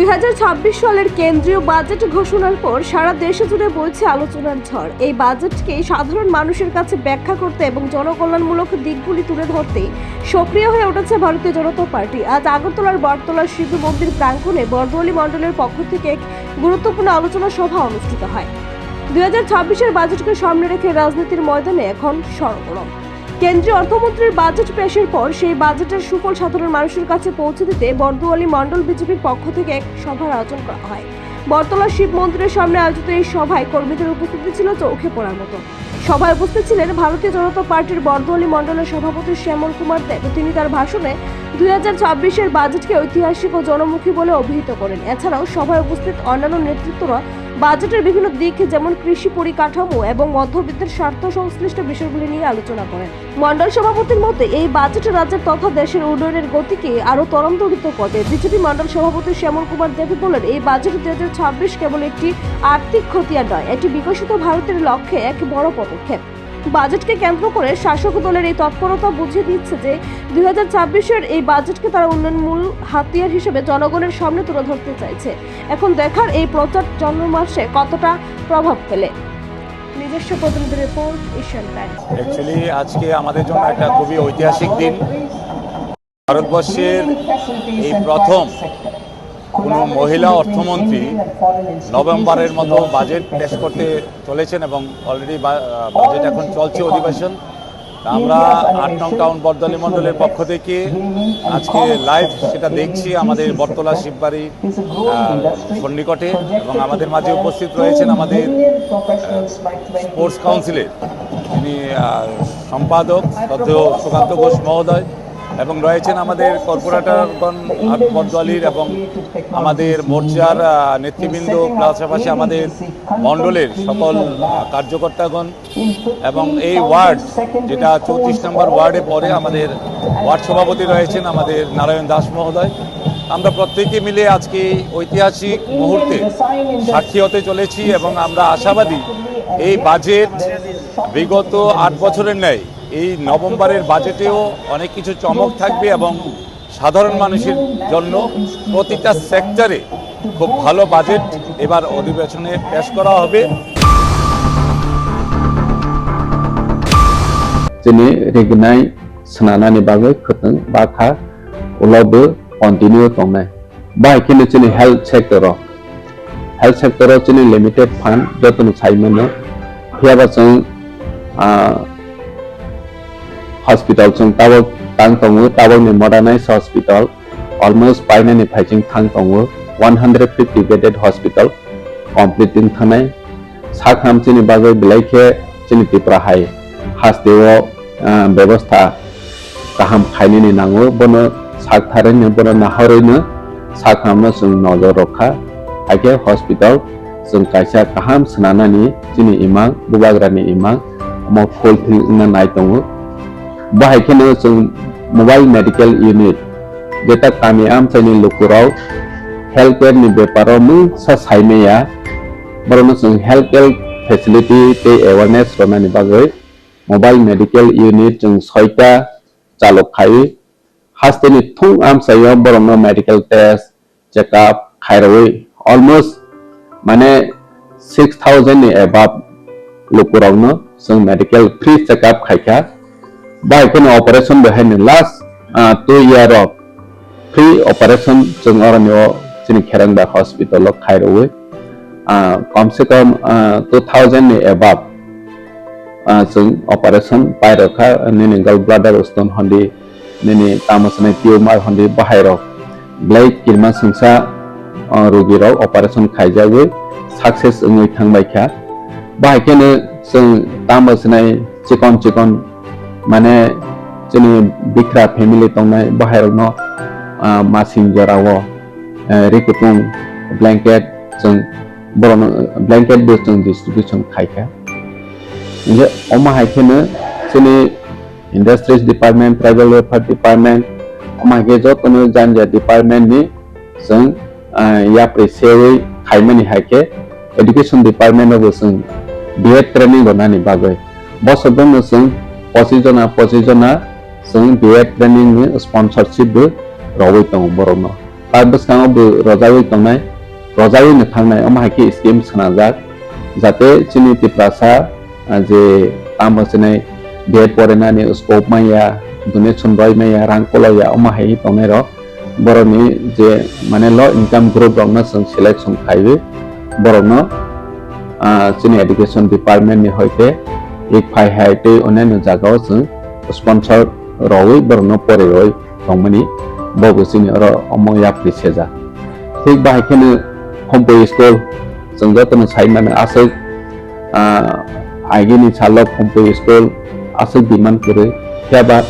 2026 সালের কেন্দ্রীয় বাজেট ঘোষণার পর সারা দেশে জুড়ে বইছে আলোচনার ঝড়। এই বাজেটকে সাধারণ মানুষের কাছে ব্যাখ্যা করতে এবং জনকল্যাণমূলক দিকগুলি তুলে ধরতে সক্রিয় হয়ে উঠেছে ভারতীয় জনতা পার্টি। আজ আগরতলার বটতলা শিব মন্দির প্রাঙ্গণে বরদোয়ালি মণ্ডলের পক্ষ থেকে এক গুরুত্বপূর্ণ আলোচনা সভা অনুষ্ঠিত হয়। 2026-এর বাজেটকে সামনে রেখে রাজনীতির ময়দানে এখন সরগরম। কেন্দ্রীয় অর্থমন্ত্রীর বাজেট পেশের পর সেই বাজেটের সুফল সাধারণ মানুষের কাছে পৌঁছে দিতে বরদোয়ালি মণ্ডল বিজেপির পক্ষ থেকে এক সভার আয়োজন করা হয়। বটতলা শিব মন্দিরের সামনে আয়োজিত এই সভায় কর্মীদের উপস্থিতি ছিল চোখে পড়ার মতো। সভায় উপস্থিত ছিলেন ভারতীয় জনতা পার্টির বরদোয়ালি মণ্ডলের সভাপতি শ্যামল কুমার দেব। তিনি তার ভাষণে 2026-এর বাজেটকে ঐতিহাসিক ও জনমুখী বলে অভিহিত করেন। এছাড়াও সভায় উপস্থিত অন্যান্য নেতৃত্বরা বাজেটের বিভিন্ন দিক যেমন কৃষি পরিকাঠামো এবং মধ্যবিত্তের স্বার্থ সংশ্লিষ্ট বিষয়গুলি নিয়ে আলোচনা করেন। মণ্ডল সভাপতির মতে এই বাজেট রাজ্যের তথা দেশের উন্নয়নের গতিকে আরো ত্বরান্বিত করবে। বিজেপি মণ্ডল সভাপতি শ্যামল কুমার দেব বলেন, এই বাজেট 2026 কেবল একটি আর্থিক খতিয়ান নয়, এটি বিকশিত ভারতের লক্ষ্যে এক বড় পদক্ষেপ। বাজেটকে কেন্দ্র করে শাসক দলের এই তৎপরতা বুঝিয়ে দিচ্ছে যে 2026-এর এই বাজেটকে তারা উন্নয়ন মূল হাতিয়ার হিসেবে জনগণের সামনে তুলে ধরতে চাইছে। এখন দেখার এই প্রচার জনমাসে কতটা প্রভাব ফেলে। নিজস্ব প্রতিনিধি রিপোর্ট, এশিয়ান টাইমস। অ্যাকচুয়ালি আজকে আমাদের জন্য একটা খুবই ঐতিহাসিক দিন। ভারতবর্ষের এই প্রথম কোনো মহিলা অর্থমন্ত্রী নভেম্বরের মতো বাজেট পেশ করতে চলেছেন এবং অলরেডি বাজেট এখন চলছে অধিবেশন। আমরা 8 নং টাউন বরদোয়ালি মণ্ডলের পক্ষ থেকে আজকে লাইভ সেটা দেখছি আমাদের বটতলা শিববাড়ি সন্নিকটে, এবং আমাদের মাঝে উপস্থিত রয়েছেন আমাদের স্পোর্টস কাউন্সিলের যিনি সম্পাদক শ্রদ্ধেয় সুকান্ত ঘোষ মহোদয়, এবং রয়েছেন আমাদের কর্পোরেটরগণ বরদোয়ালির এবং আমাদের মোর্চার নেতৃবৃন্দ, পাশাপাশি আমাদের মণ্ডলের সকল কার্যকর্তাগণ, এবং এই ওয়ার্ড যেটা 34 নম্বর ওয়ার্ডে পড়ে আমাদের ওয়ার্ড সভাপতি রয়েছেন আমাদের নারায়ণ দাস মহোদয়। আমরা প্রত্যেকে মিলে আজকে ঐতিহাসিক মুহূর্তে সাক্ষী হতে চলেছি এবং আমরা আশাবাদী এই বাজেট বিগত 8 বছরের ন্যায় এই নভেম্বরের বাজেটেও অনেক কিছু চমক থাকবে এবং সাধারণ মানুষের জন্য প্রতিটা সেক্টরে খুব ভালো বাজেট এবার অধিবেশনে পেশ করা হবে। जोंनि रेगनाय सनानानि बागै खोथों बाखा उलावबो कन्टिनिउ दंनाय बाहायखिनो जोंनि हेल्थ सेक्टराव जोंनि लिमिटेड फान्ड जतन साइमोनो हियाबा जों हॉस्पिटल जों टावर तांग दङो टावरनि मडार्नाइज हॉस्पिटल अलमोस्ट बायनायनि फाइजिं थांग दङो 150 बेडेड हॉस्पिटल कमप्लीटिं थानाय साखाम जोंनि बागै बिलाइखे जोंनि टिप्रा हाय हास्टेव व्यवस्था गाहाम खायनि नांगौ बनो साखथारैनो बनो नाहरैनो साखामनो जों नजर रखा आगे हॉस्पिटल जों कायसा गाहाम सोनानानि जोंनि इमां बुबाग्रानि इमां म फुलफिलना नाय दङ बाहायखिनो जों मोबाइल मेडिकल यूनिट जेटा कामी आमसाइनि लुकुराव हेल्थ केयारनि बेपाराव मुं साइमेया बरनो जों हेल्थ केयार फेसिलिटी ते अवेयरनेस रनानि बागै मोबाइल मेडिकल यूनिट जों 6टा चालक खायो हास्तेनि थुं आमसायाव बरनो मेडिकल टेस्ट चेकअप खायरावै अलमोस्ट माने 6000 नि एबाब लुकुरावनो जों मेडिकल फ्री चेकअप खायखा बाहायखिनो ऑपरेशन बेहायन last 2 year of free operation जों अरनियो जोंनि खेरांबा हॉस्पिटल खायरावै कम से कम 2000 नि एबाब जों ऑपरेशन पायरखा निनि गल ब्लाडर स्टोन हंदी निनि तामसने ट्यूमार हंदी बाहायरो ब्लाइड किरमा संसा रोगिराव ऑपरेशन खायजावै सक्सेस ओङै थांबायखा बाहायखिनो जों तामसने चिकन माने जोंनि बिख्रा फेमिलि दंनाय बाहायरावनो मासिं जराव रिकुटुं ब्लैंकेट जों बरनो ब्लैंकेट बो जों डिस्ट्रीब्यूशन खायखा जे अमा हायखिनो जोंनि industries department tribal welfare department अमा के जतनो जानजा डिपार्टमेंट नि जों या प्रेसेवै खायमानि हायके एजुकेशन डिपार्टमेंट अबो जों बीएड ट्रेनिंग बनानि बागै बसदनो जों 25 जना जों बीएड ट्रेनिंग नि स्पॉन्सरशिप बो रवै दं बरनो तार बस्काङावबो रजावै दंनाय रजावैनो थांनाय अमाहायखि स्किम सोनाजाक जाहाथे जोंनि तिप्रासा जे तामबसनाय बेट परायनानै स्कोप माया डनेसन रय माया रां कलया अमाहाय दंनाय र बर'नि जे माने ल इनकाम ग्रुप रंनो जों सिलेक्शन खायो बर'नो जोंनि एडुकेशन डिपार्टमेन्टनि हयते एक फाइ हायते अनेनो जागाव जों स्पन्सर रवै बर'नो परे रय दंमोनि बबो जोंनि र अमया प्रिसेजा ठीक बाहायखेनो हमपो स्कुल जों जतनो साइमाने आसो आइगिनि सालक हमपो स्कुल आसो डिमान्ड करे क्या बात